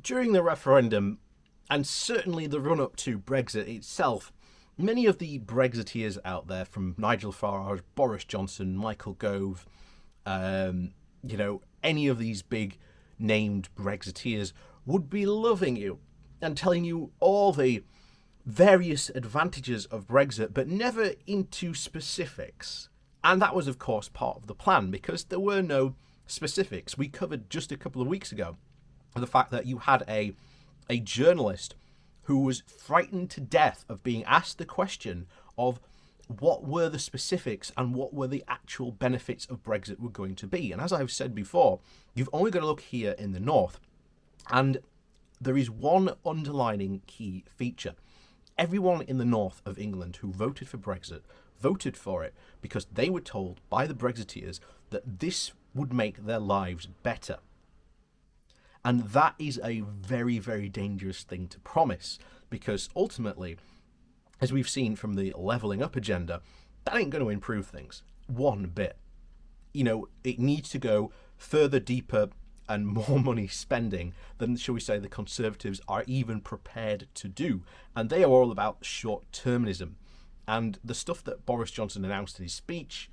During the referendum, and certainly the run-up to Brexit itself, many of the Brexiteers out there, from Nigel Farage, Boris Johnson, Michael Gove, any of these big named Brexiteers would be loving you and telling you all the various advantages of Brexit, but never into specifics. And that was, of course, part of the plan, because there were no specifics. We covered just a couple of weeks ago the fact that you had a journalist who was frightened to death of being asked the question of what were the specifics and what were the actual benefits of Brexit were going to be. And as I've said before, you've only got to look here in the north, and there is one underlining key feature. Everyone in the north of England who voted for Brexit voted for it because they were told by the Brexiteers that this would make their lives better. And that is a very, very dangerous thing to promise, because ultimately, as we've seen from the levelling up agenda, that ain't going to improve things one bit. It needs to go further, deeper, and more money spending than, shall we say, the Conservatives are even prepared to do. And they are all about short-termism. And the stuff that Boris Johnson announced in his speech,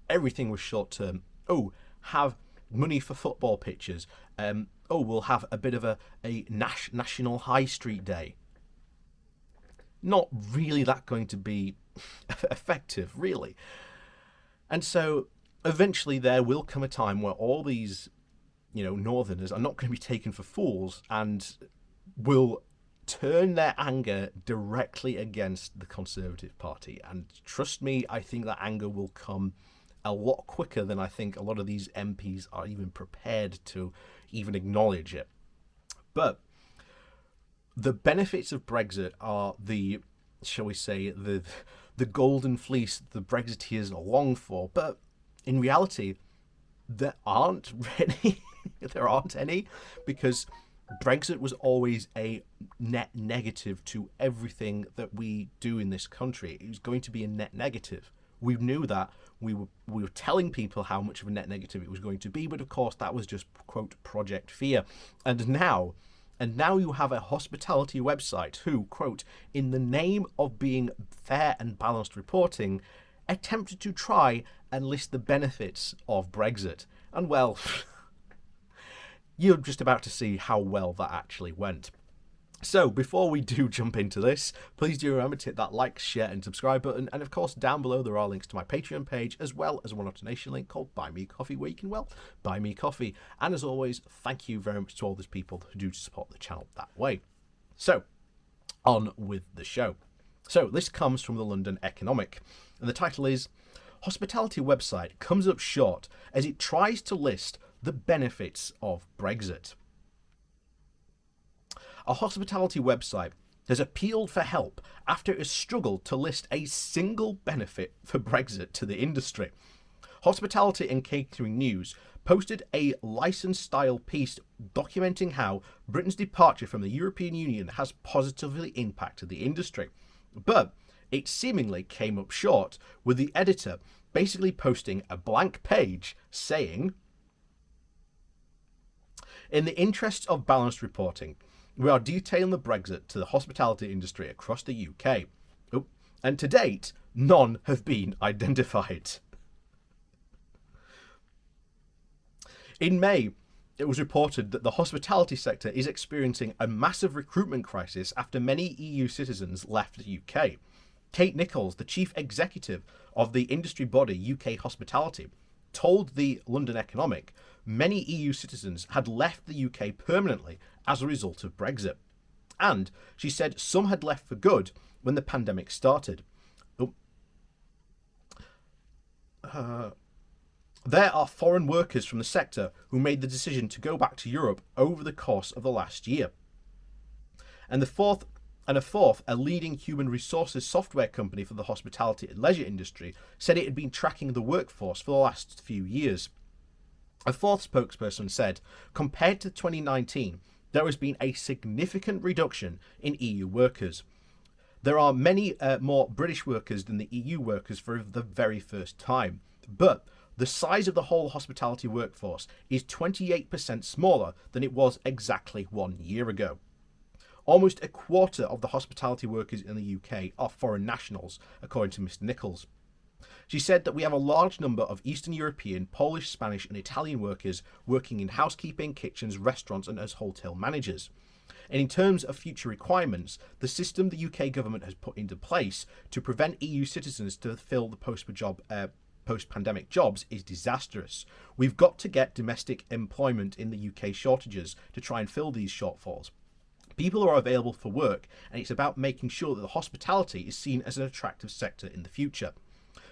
everything was short-term. Oh, have money for football pitches. We'll have a bit of a national high street day. Not really that going to be effective, really. And so eventually there will come a time where all these, Northerners are not going to be taken for fools and will turn their anger directly against the Conservative Party. And trust me, I think that anger will come a lot quicker than I think a lot of these MPs are even prepared to even acknowledge it. But the benefits of Brexit are the, shall we say, the golden fleece the Brexiteers long for. But in reality, there aren't any. There aren't any, because Brexit was always a net negative to everything that we do in this country. It was going to be a net negative. We knew that. We were telling people how much of a net negative it was going to be, but of course that was just, quote, Project Fear. And now you have a hospitality website who, quote, in the name of being fair and balanced reporting, attempted to try and list the benefits of Brexit. And well, you're just about to see how well that actually went. So before we do jump into this, please do remember to hit that like, share and subscribe button. And of course, down below there are links to my Patreon page, as well as a one-off donation link called Buy Me Coffee, where you can, buy me coffee. And as always, thank you very much to all those people who do support the channel that way. So, on with the show. So this comes from the London Economic, and the title is Hospitality Website Comes Up Short as it Tries to List the Benefits of Brexit. A hospitality website has appealed for help after it has struggled to list a single benefit for Brexit to the industry. Hospitality and Catering News posted a license-style piece documenting how Britain's departure from the European Union has positively impacted the industry. But it seemingly came up short, with the editor basically posting a blank page saying, "In the interests of balanced reporting, we are detailing the Brexit to the hospitality industry across the UK. And to date, none have been identified." In May, it was reported that the hospitality sector is experiencing a massive recruitment crisis after many EU citizens left the UK. Kate Nichols, the chief executive of the industry body UK Hospitality, told the London Economic many EU citizens had left the UK permanently as a result of Brexit. And she said some had left for good when the pandemic started. There are foreign workers from the sector who made the decision to go back to Europe over the course of the last year. And a fourth, a leading human resources software company for the hospitality and leisure industry, said it had been tracking the workforce for the last few years. A fourth spokesperson said, compared to 2019, there has been a significant reduction in EU workers. There are many more British workers than the EU workers for the very first time, but The size of the whole hospitality workforce is 28% smaller than it was exactly 1 year ago. Almost a quarter of the hospitality workers in the UK are foreign nationals, according to Mr. Nichols. She said that we have a large number of Eastern European, Polish, Spanish, and Italian workers working in housekeeping, kitchens, restaurants, and as hotel managers. And in terms of future requirements, the system the UK government has put into place to prevent EU citizens to fill the post-pandemic jobs is disastrous. We've got to get domestic employment in the UK shortages to try and fill these shortfalls. People are available for work, and it's about making sure that the hospitality is seen as an attractive sector in the future.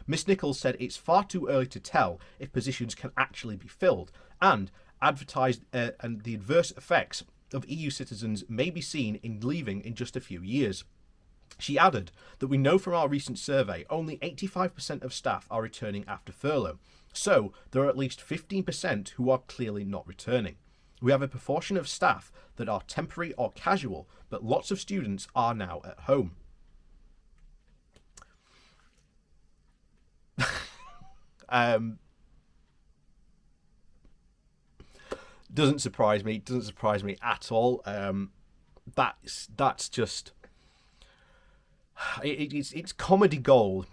Ms Nichols said it's far too early to tell if positions can actually be filled, and advertised and the adverse effects of EU citizens may be seen in leaving in just a few years. She added that we know from our recent survey only 85% of staff are returning after furlough, so there are at least 15% who are clearly not returning. We have a proportion of staff that are temporary or casual, but lots of students are now at home. Doesn't surprise me at all. That's just it's comedy gold.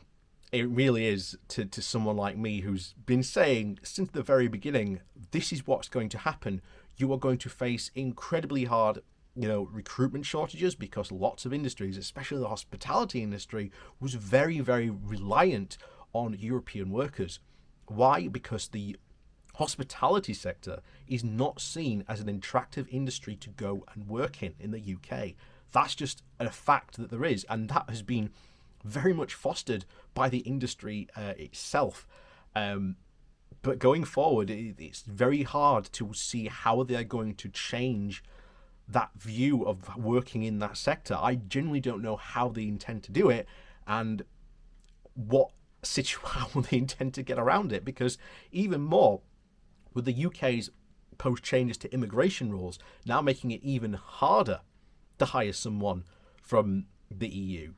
It really is to someone like me who's been saying since the very beginning, this is what's going to happen. You are going to face incredibly hard, recruitment shortages, because lots of industries, especially the hospitality industry, was very, very reliant on European workers. Why? Because the hospitality sector is not seen as an attractive industry to go and work in the UK. That's just a fact that there is, and that has been very much fostered by the industry itself. But going forward, it's very hard to see how they're going to change that view of working in that sector. I genuinely don't know how they intend to do it, and how they intend to get around it, because even more with the UK's post changes to immigration rules now making it even harder to hire someone from the EU.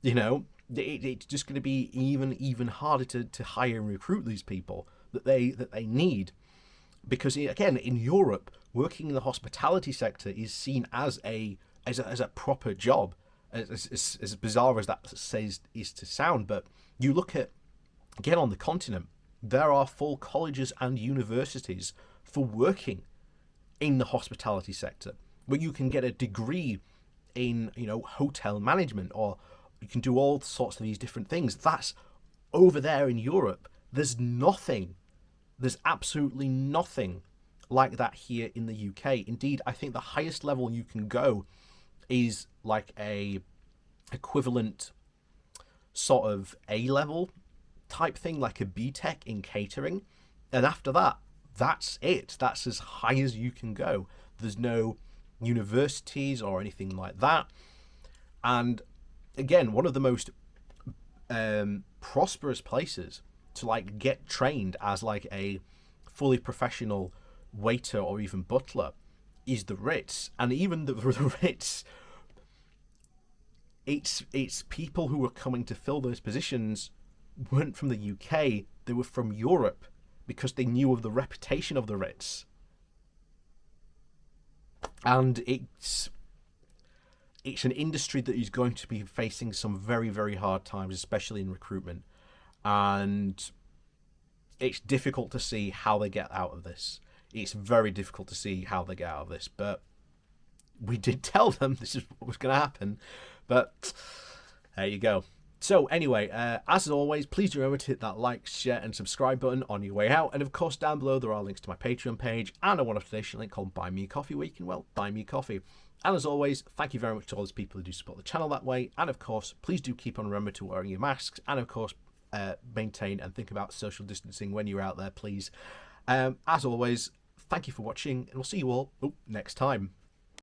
It's just going to be even harder to hire and recruit these people that they need, because again, in Europe, working in the hospitality sector is seen as a proper job. As bizarre as that is to sound, but you look at, again, on the continent, there are full colleges and universities for working in the hospitality sector, where you can get a degree in hotel management, or you can do all sorts of these different things. That's over there in Europe. There's absolutely nothing like that here in the UK. Indeed, I think the highest level you can go is like a equivalent sort of A-level type thing, like a BTEC in catering, and after that, that's it. That's as high as you can go. There's no universities or anything like that. And again, one of the most prosperous places to get trained as a fully professional waiter or even butler is the Ritz. And even the Ritz, it's people who were coming to fill those positions weren't from the UK, they were from Europe, because they knew of the reputation of the Ritz. And it's an industry that is going to be facing some very, very hard times, especially in recruitment. And it's difficult to see how they get out of this. It's very difficult to see how they get out of this. But we did tell them this is what was going to happen. But there you go. So anyway, as always, please do remember to hit that like, share and subscribe button on your way out. And of course, down below, there are links to my Patreon page and a one-off donation link called Buy Me a Coffee, where you can, buy me a coffee. And as always, thank you very much to all those people who do support the channel that way. And of course, please do keep on remember to wearing your masks. And of course, maintain and think about social distancing when you're out there, please. As always, thank you for watching, and we'll see you all next time.